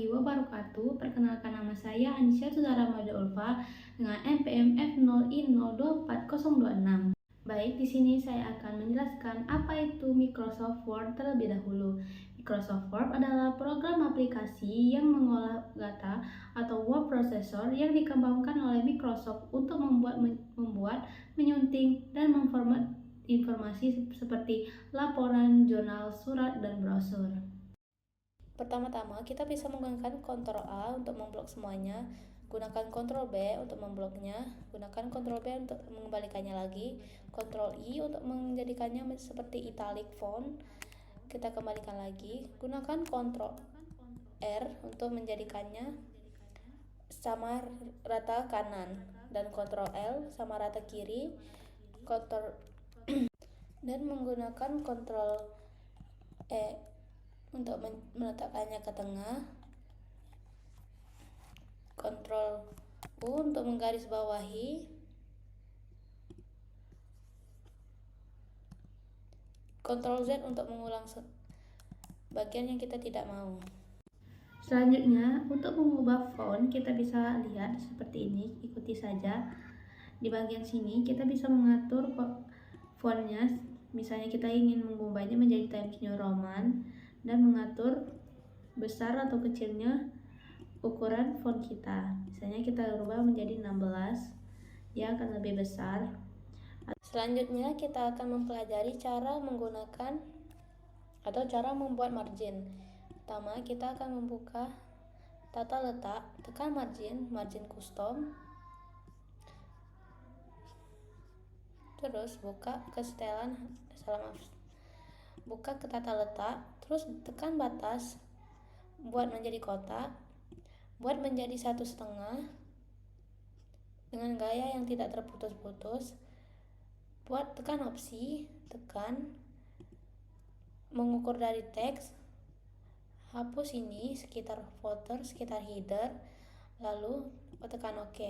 warahmatullahi wabarakatuh. Perkenalkan, nama saya Anisya Sudara Mada Ulfa dengan NPM F0I0240026. Baik, di sini saya akan menjelaskan apa itu Microsoft Word terlebih dahulu. Microsoft Word adalah program aplikasi yang mengolah data atau word processor yang dikembangkan oleh Microsoft untuk membuat, menyunting, dan memformat informasi seperti laporan, jurnal, surat, dan brosur. Pertama-tama, kita bisa menggunakan Ctrl A untuk memblok semuanya, gunakan Ctrl B untuk membloknya, gunakan Ctrl B untuk mengembalikannya lagi, Ctrl I untuk menjadikannya seperti italic font, kita kembalikan lagi, gunakan Ctrl R untuk menjadikannya sama rata kanan, dan Ctrl L sama rata kiri, dan menggunakan Ctrl E untuk meletakkannya ke tengah, Ctrl U untuk menggarisbawahi, Ctrl Z untuk mengulang bagian yang kita tidak mau. Selanjutnya, untuk mengubah font kita bisa lihat seperti ini, ikuti saja. Di bagian sini kita bisa mengatur fontnya, misalnya kita ingin mengubahnya menjadi Times New Roman dan mengatur besar atau kecilnya ukuran font kita. Misalnya kita ubah menjadi 16, dia akan lebih besar. Selanjutnya kita akan mempelajari cara menggunakan atau cara membuat margin. Pertama, kita akan membuka tata letak, tekan margin custom, terus buka buka ke tata letak, terus tekan batas, buat menjadi kotak, buat menjadi 1,5 dengan gaya yang tidak terputus-putus, buat tekan opsi, tekan mengukur dari teks, hapus ini sekitar footer, sekitar header, lalu tekan OK.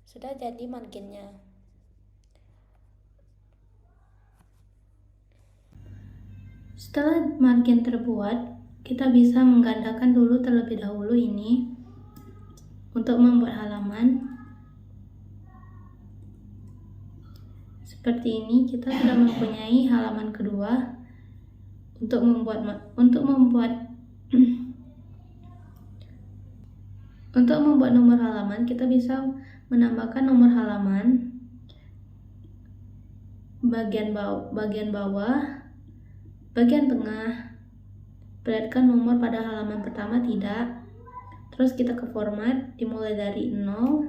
Sudah jadi marginnya. Setelah margin terbuat, kita bisa menggandakan dulu terlebih dahulu ini untuk membuat halaman. Seperti ini, kita sudah mempunyai halaman kedua. Untuk membuat nomor halaman, kita bisa menambahkan nomor halaman bagian bawah, bagian tengah. Perlihatkan nomor pada halaman pertama tidak. Terus kita ke format, dimulai dari 0.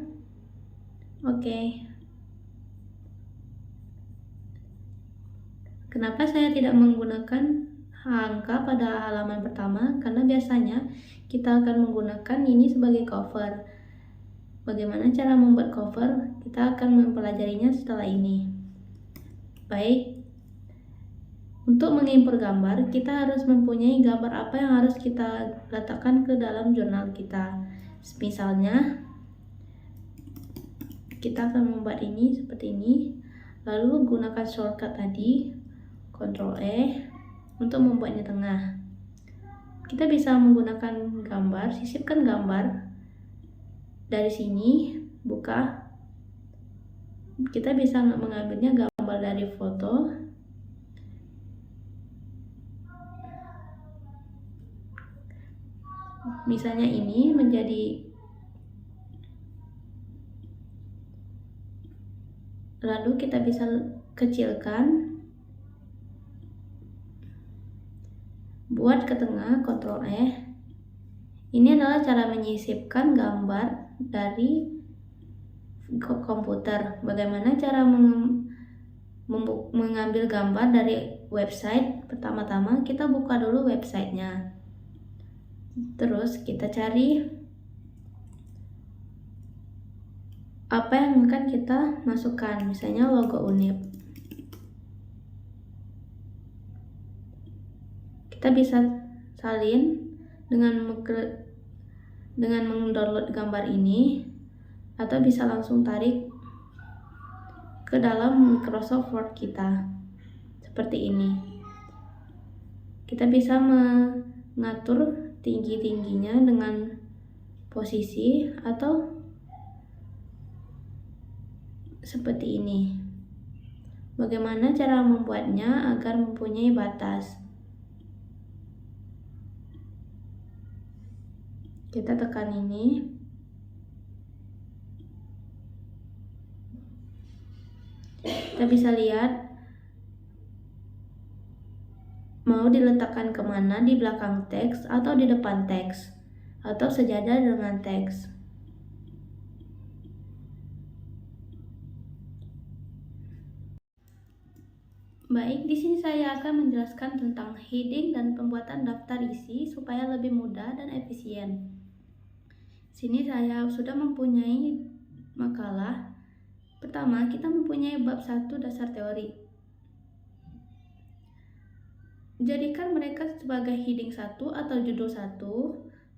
Kenapa saya tidak menggunakan angka pada halaman pertama? Karena biasanya kita akan menggunakan ini sebagai cover. Bagaimana cara membuat cover? Kita akan mempelajarinya setelah ini. Baik, untuk mengimpor gambar, kita harus mempunyai gambar apa yang harus kita letakkan ke dalam jurnal kita. Misalnya, kita akan membuat ini seperti ini, lalu gunakan shortcut tadi, Ctrl E, untuk membuatnya tengah. Kita bisa menggunakan gambar, sisipkan gambar. Dari sini, buka. Kita bisa mengambilnya gambar dari foto. Misalnya ini menjadi, lalu kita bisa kecilkan, buat ke tengah, Ctrl E. Ini adalah cara menyisipkan gambar dari komputer. Bagaimana cara mengambil gambar dari website? Pertama-tama kita buka dulu websitenya. Terus kita cari apa yang akan kita masukkan, misalnya logo Unip. Kita bisa salin dengan mendownload gambar ini, atau bisa langsung tarik ke dalam Microsoft Word kita seperti ini. Kita bisa mengatur tinggi-tingginya dengan posisi atau seperti ini. Bagaimana cara membuatnya agar mempunyai batas? Kita tekan ini. Kita bisa lihat mau diletakkan kemana, di belakang teks atau di depan teks, atau sejajar dengan teks. Baik, di sini saya akan menjelaskan tentang heading dan pembuatan daftar isi supaya lebih mudah dan efisien. Sini saya sudah mempunyai makalah. Pertama, kita mempunyai bab 1 dasar teori. Jadikan mereka sebagai heading 1 atau judul 1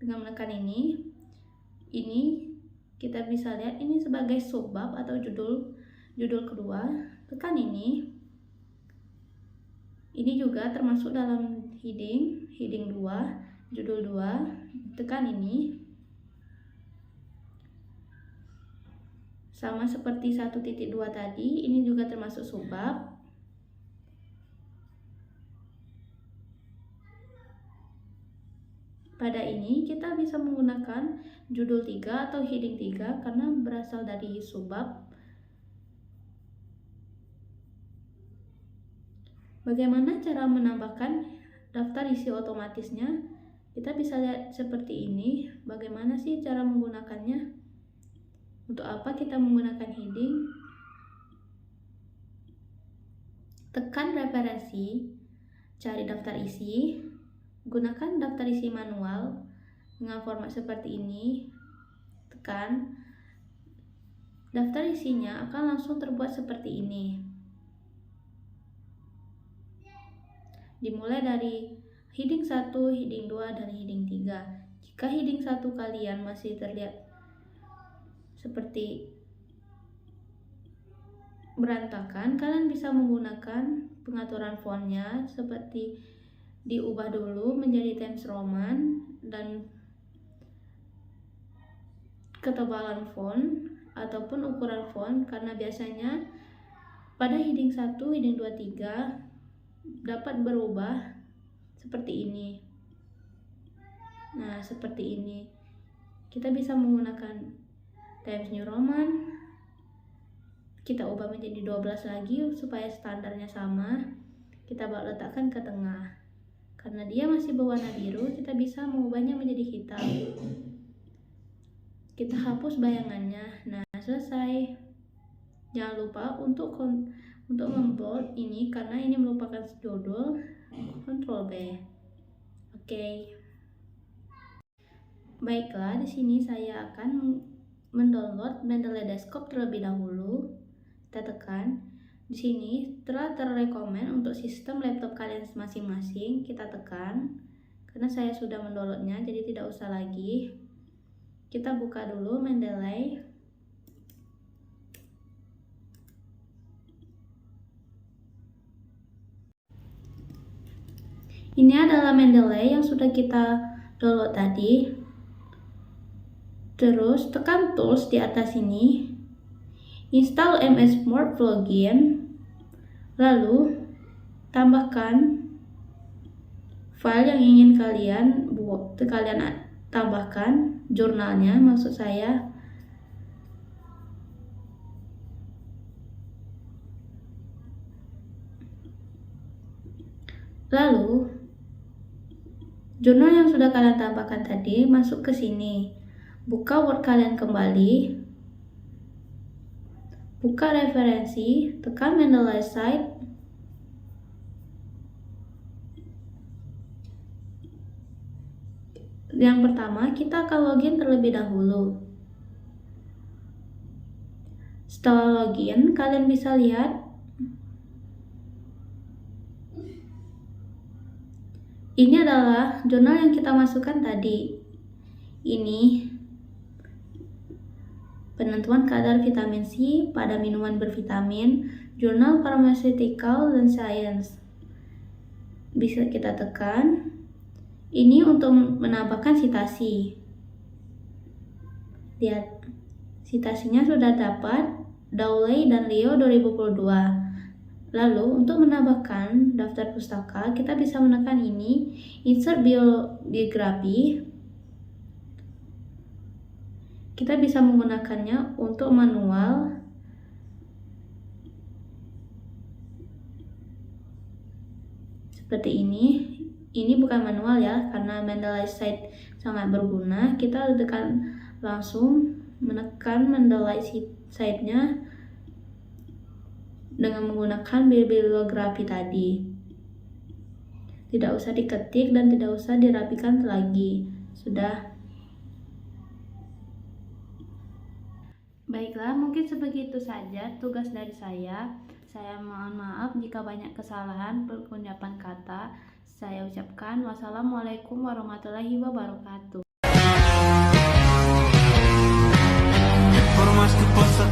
dengan menekan ini. Ini kita bisa lihat ini sebagai subbab atau judul kedua. Tekan ini. Ini juga termasuk dalam heading 2, judul 2. Tekan ini. Sama seperti 1.2 tadi, ini juga termasuk subbab. Pada ini kita bisa menggunakan judul 3 atau heading 3 karena berasal dari subbab. Bagaimana cara menambahkan daftar isi otomatisnya? Kita bisa lihat seperti ini. Bagaimana sih cara menggunakannya? Untuk apa kita menggunakan heading? Tekan referensi, cari daftar isi, gunakan daftar isi manual dengan format seperti ini. Tekan, daftar isinya akan langsung terbuat seperti ini. Dimulai dari heading 1, heading 2, dan heading 3. Jika heading 1 kalian masih terlihat seperti berantakan, kalian bisa menggunakan pengaturan fontnya seperti diubah dulu menjadi Times Roman dan ketebalan font ataupun ukuran font, karena biasanya pada heading 1, heading 2, 3 dapat berubah seperti ini. Nah, seperti ini. Kita bisa menggunakan Times New Roman. Kita ubah menjadi 12 lagi supaya standarnya sama. Kita letakkan ke tengah. Karena dia masih berwarna biru, kita bisa mengubahnya menjadi hitam. Kita hapus bayangannya. Nah, selesai. Jangan lupa untuk membold ini karena ini merupakan judul. Ctrl B. Oke. Baiklah, di sini saya akan mendownload Mendeley Desktop terlebih dahulu. Kita tekan. Di sini telah terrekomen untuk sistem laptop kalian masing-masing. Kita tekan. Karena saya sudah mendownloadnya, jadi tidak usah lagi. Kita buka dulu Mendeley. Ini adalah Mendeley yang sudah kita download tadi. Terus tekan tools di atas ini. Install MS Word plugin. Lalu tambahkan file yang ingin kalian tambahkan, jurnalnya maksud saya. Lalu jurnal yang sudah kalian tambahkan tadi masuk ke sini. Buka Word kalian kembali. Buka referensi, tekan Mendeley site. Yang pertama, kita akan login terlebih dahulu. Setelah login, kalian bisa lihat ini adalah jurnal yang kita masukkan tadi. Ini penentuan kadar vitamin C pada minuman bervitamin, jurnal Pharmaceutical dan Science. bisa kita tekan. Ini untuk menambahkan citasi. Lihat, citasinya sudah dapat Dowley dan Leo 2022. Lalu untuk menambahkan daftar pustaka, kita bisa menekan ini, insert biografi. Kita bisa menggunakannya untuk manual. Seperti ini bukan manual ya, karena Mendeley site sangat berguna. Kita tekan langsung menekan Mendeley site-nya dengan menggunakan bibliografi tadi. Tidak usah diketik dan tidak usah dirapikan lagi. Sudah. Baiklah, mungkin sebegitu saja tugas dari saya. Saya mohon maaf jika banyak kesalahan pengucapan kata. Saya ucapkan wassalamualaikum warahmatullahi wabarakatuh. Por más que possa